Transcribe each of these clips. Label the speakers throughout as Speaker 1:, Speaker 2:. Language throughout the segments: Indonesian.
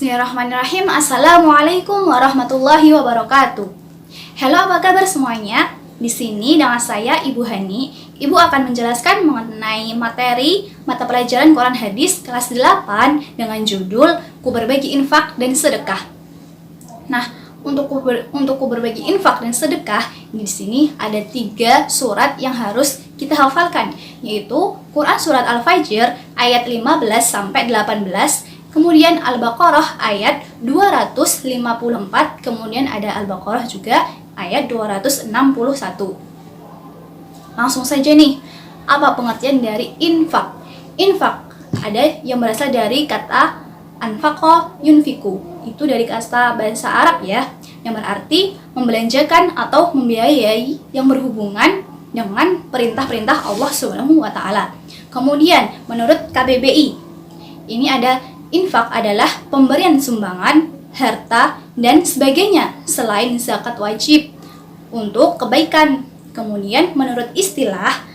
Speaker 1: Bismillahirrahmanirrahim. Assalamualaikum warahmatullahi wabarakatuh. Halo, apa kabar semuanya? Di sini dengan saya Ibu Hani. Ibu akan menjelaskan mengenai materi mata pelajaran Quran Hadis kelas 8 dengan judul Ku Berbagi Infak dan Sedekah. Nah, untuk ku berbagi infak dan sedekah, di sini ada 3 surat yang harus kita hafalkan, yaitu Quran surat Al-Fajr ayat 15 sampai 18. Kemudian Al-Baqarah ayat 254, kemudian ada Al-Baqarah juga ayat 261. Langsung saja nih, apa pengertian dari infak? Infak ada yang berasal dari kata anfaqa yunfiku. Itu dari kata bahasa Arab ya, yang berarti membelanjakan atau membiayai yang berhubungan dengan perintah-perintah Allah Subhanahu wa taala. Kemudian menurut KBBI, ini ada infak adalah pemberian sumbangan, harta, dan sebagainya selain zakat wajib untuk kebaikan. Kemudian menurut istilah,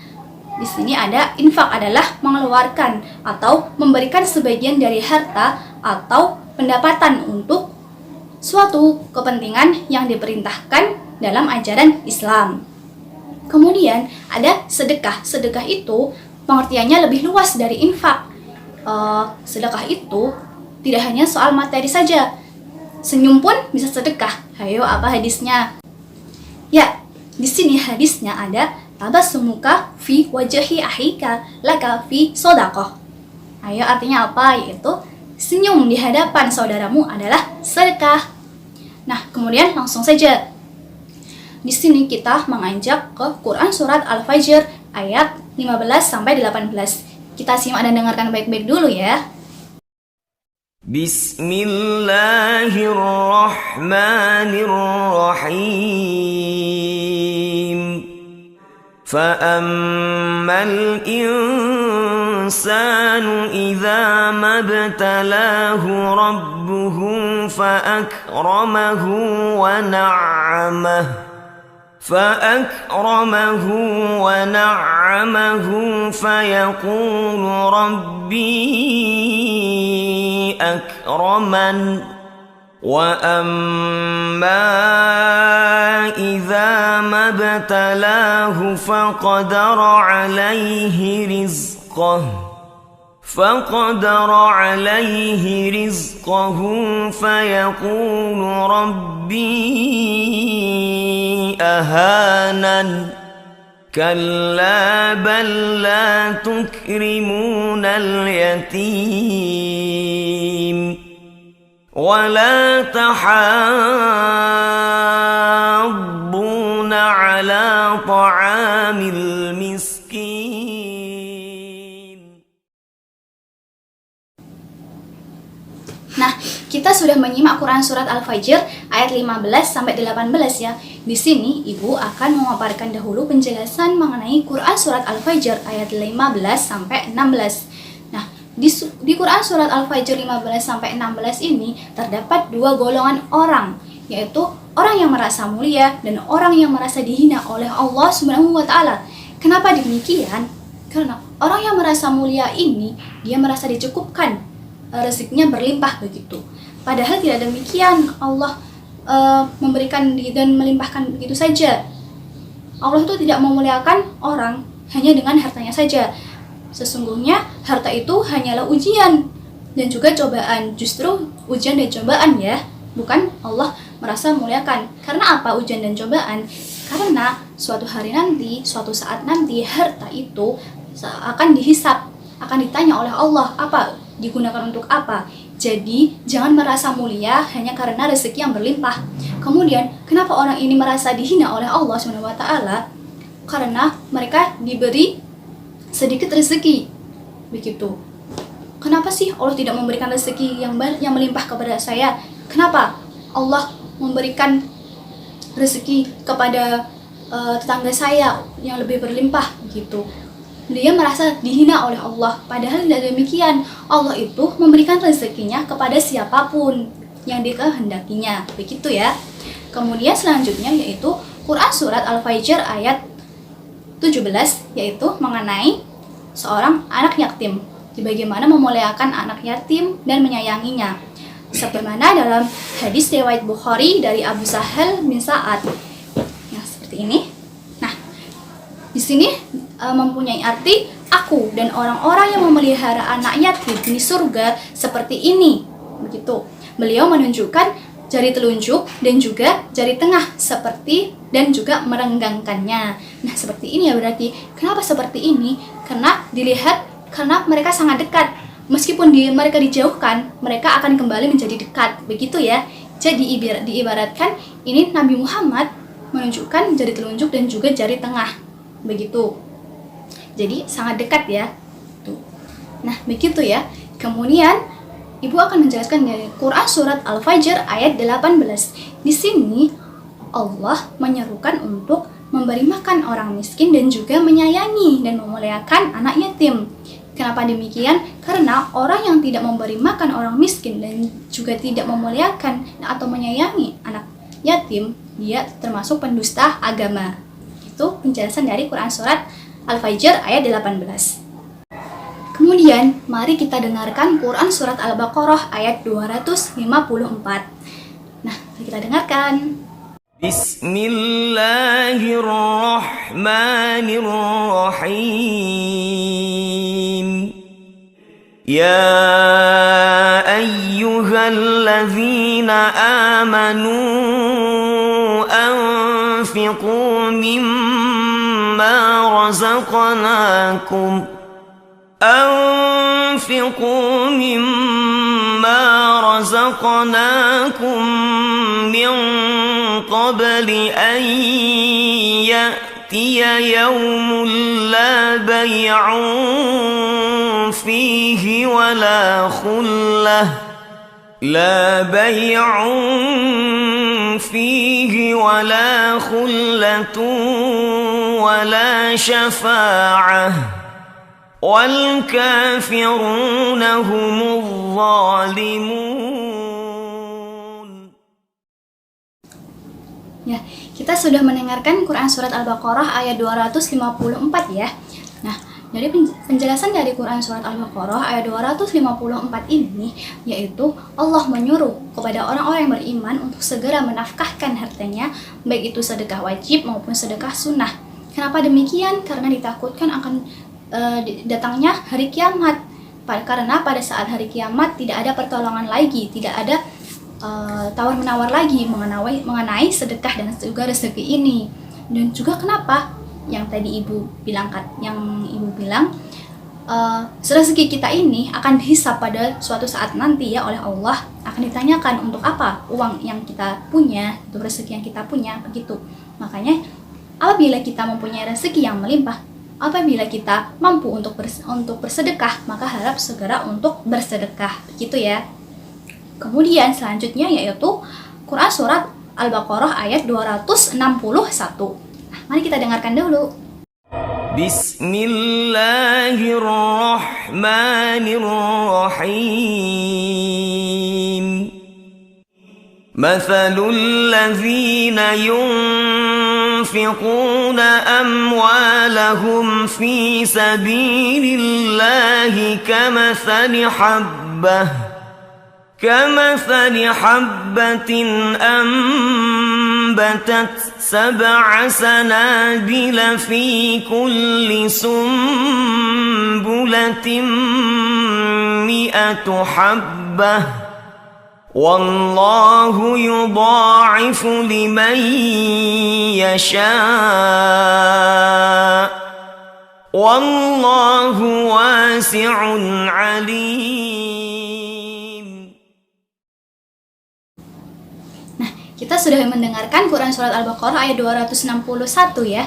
Speaker 1: di sini ada infak adalah mengeluarkan atau memberikan sebagian dari harta atau pendapatan untuk suatu kepentingan yang diperintahkan dalam ajaran Islam. Kemudian ada sedekah. Sedekah itu pengertiannya lebih luas dari infak. Sedekah itu tidak hanya soal materi saja. Senyum pun bisa sedekah. Ayo, apa hadisnya? Ya, di sini hadisnya ada tabassumuka fi wajhi ahika laka fi shadaqah. Ayo, artinya apa? Yaitu senyum di hadapan saudaramu adalah sedekah. Nah, kemudian langsung saja. Di sini kita mengajak ke Quran surat Al-Fajr ayat 15 sampai 18. Kita simak dan dengarkan baik-baik dulu ya.
Speaker 2: Bismillahirrahmanirrahim. Fa'ammal insanu idza mabtalahu rabbuhu fa'akramahu wa na'amahu فيقول ربي أكرمن وأما إذا ما ابتلاه فقدر عليه رزقه فيقول ربي أهانن كلا بل لا تكرمون اليتيم ولا تحاضون على طعام المسكين.
Speaker 1: Nah, kita sudah menyimak Quran surat Al-Fajr ayat 15 sampai 18 ya. Di sini Ibu akan memaparkan dahulu penjelasan mengenai Quran surat Al-Fajr ayat 15 sampai 16. Nah, di Quran surat Al-Fajr 15 sampai 16 ini terdapat 2 golongan orang, yaitu orang yang merasa mulia dan orang yang merasa dihina oleh Allah Subhanahu wa taala. Kenapa demikian? Karena orang yang merasa mulia ini dia merasa dicukupkan, rezekinya berlimpah begitu. Padahal tidak demikian. Allah memberikan dan melimpahkan begitu saja. Allah itu tidak memuliakan orang hanya dengan hartanya saja. Sesungguhnya harta itu hanyalah ujian dan juga cobaan. Justru ujian dan cobaan ya, bukan Allah merasa memuliakan. Karena apa ujian dan cobaan? Karena suatu hari nanti, suatu saat nanti harta itu akan dihisap, akan ditanya oleh Allah apa digunakan untuk apa. Jadi jangan merasa mulia hanya karena rezeki yang berlimpah. Kemudian kenapa orang ini merasa dihina oleh Allah SWT? Karena mereka diberi sedikit rezeki begitu. Kenapa sih Allah tidak memberikan rezeki yang melimpah kepada saya? Kenapa Allah memberikan rezeki kepada tetangga saya yang lebih berlimpah gitu? Dia merasa dihina oleh Allah. Padahal tidak demikian. Allah itu memberikan rezekinya kepada siapapun yang dikehendakinya. Begitu ya. Kemudian selanjutnya yaitu Quran surat Al-Fajr ayat 17, yaitu mengenai seorang anak yatim. Bagaimana memuliakan anak yatim dan menyayanginya. sebagaimana dalam hadis riwayat Bukhari dari Abu Sahal bin Sa'ad. Nah, seperti ini. Nah, di sini mempunyai arti aku dan orang-orang yang memelihara anak yatim di surga seperti ini. Begitu. Beliau menunjukkan jari telunjuk dan juga jari tengah seperti dan juga merenggangkannya. Nah, seperti ini ya berarti. Kenapa seperti ini? Karena mereka sangat dekat. Meskipun mereka dijauhkan, mereka akan kembali menjadi dekat. Begitu ya. Jadi diibaratkan ini Nabi Muhammad menunjukkan jari telunjuk dan juga jari tengah. Begitu. Jadi sangat dekat ya. Tuh. Nah, begitu ya. Kemudian Ibu akan menjelaskan dari Quran surat Al-Fajr ayat 18. Di sini Allah menyerukan untuk memberi makan orang miskin dan juga menyayangi dan memuliakan anak yatim. Kenapa demikian? Karena orang yang tidak memberi makan orang miskin dan juga tidak memuliakan atau menyayangi anak yatim, dia termasuk pendusta agama. Itu penjelasan dari Quran surat Al-Fajr ayat 18. Kemudian, mari kita dengarkan Quran surat Al-Baqarah ayat 254. Nah, mari kita dengarkan.
Speaker 2: Bismillahirrahmanirrahim. Ya ayyuhalladzina amanu anfiqu mimma razaqnakum أنفقوا مما رزقناكم من قبل أن يأتي يوم لا بيع فيه ولا خلة ولا شفاعة والكافرون هم الظالمون.
Speaker 1: Ya, kita sudah mendengarkan Quran surat Al-Baqarah ayat 254 ya. Nah, dari penjelasan dari Quran surat Al-Baqarah ayat 254 ini yaitu Allah menyuruh kepada orang-orang yang beriman untuk segera menafkahkan hartanya, baik itu sedekah wajib maupun sedekah sunnah. Kenapa demikian? Karena ditakutkan akan datangnya hari kiamat. Karena pada saat hari kiamat tidak ada pertolongan lagi, tidak ada tawar-menawar lagi mengenai sedekah dan juga rezeki ini. Dan juga kenapa yang tadi Ibu bilang rezeki kita ini akan dihisab pada suatu saat nanti ya oleh Allah, akan ditanyakan untuk apa uang yang kita punya, untuk rezeki yang kita punya, begitu. Makanya apabila kita mempunyai rezeki yang melimpah, apabila kita mampu untuk bersedekah, maka harap segera untuk bersedekah, begitu ya. Kemudian selanjutnya yaitu Quran surat Al-Baqarah ayat 261. Nah, mari kita dengarkan dulu.
Speaker 2: Bismillahirrahmanirrahim. Mathalul ladzina ينفقون أموالهم في سبيل الله كمثل حبة أنبتت 7 سنابل في كل سنبلة 100 حبة والله يضاعف لمن يشاء والله واسع عليم.
Speaker 1: Nah, kita sudah mendengarkan Quran surat Al-Baqarah ayat 261 ya.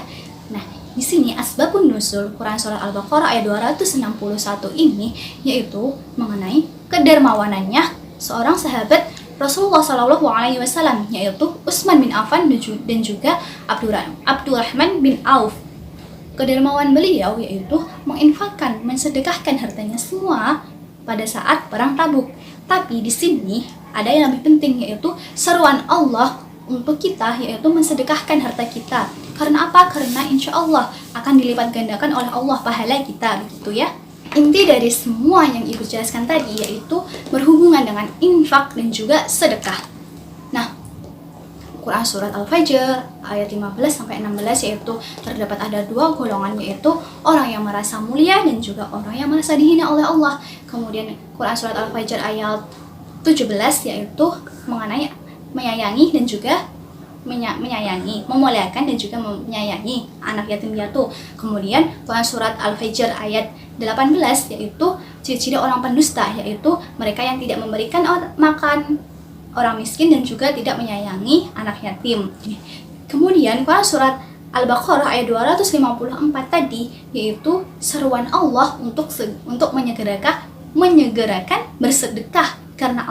Speaker 1: Nah, di sini asbabun nuzul Quran surat Al-Baqarah ayat 261 ini yaitu mengenai kedermawanannya seorang sahabat Rasulullah SAW, yaitu Utsman bin Affan dan juga Abdurrahman bin Auf. Kedermawan beliau yaitu menginfakkan, mensedekahkan hartanya semua pada saat perang Tabuk. Tapi di sini ada yang lebih penting, yaitu seruan Allah untuk kita, yaitu mensedekahkan harta kita. Karena apa? Karena insya Allah akan dilipat gandakan oleh Allah pahala kita, begitu ya. inti dari semua yang ibu jelaskan tadi yaitu berhubungan dengan infak dan juga sedekah. Nah, Quran surat Al-Fajr ayat 15 sampai 16 yaitu terdapat ada dua golongan, yaitu orang yang merasa mulia dan juga orang yang merasa dihina oleh Allah. Kemudian Quran surat Al-Fajr ayat 17 yaitu mengenai menyayangi dan juga memuliakan dan juga menyayangi anak yatim piatu. Kemudian Quran surat Al-Fajr ayat 18 yaitu ciri-ciri orang pendusta, yaitu mereka yang tidak memberikan makan orang miskin dan juga tidak menyayangi anak yatim. Kemudian Quran surat Al-Baqarah ayat 254 tadi yaitu seruan Allah untuk menyegerakan bersedekah karena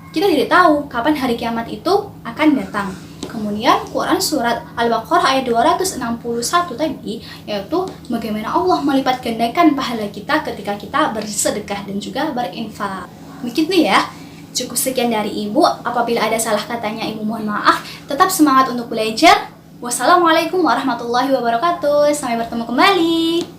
Speaker 1: kita tidak tahu kapan hari kiamat itu akan datang. Kemudian Quran surat Al-Baqarah ayat 261 tadi yaitu bagaimana Allah melipat gandakan pahala kita ketika kita bersedekah dan juga berinfak. Begitu ya. Cukup sekian dari ibu. Apabila ada salah katanya ibu mohon maaf. Tetap semangat untuk belajar. Wassalamualaikum warahmatullahi wabarakatuh. Sampai bertemu kembali.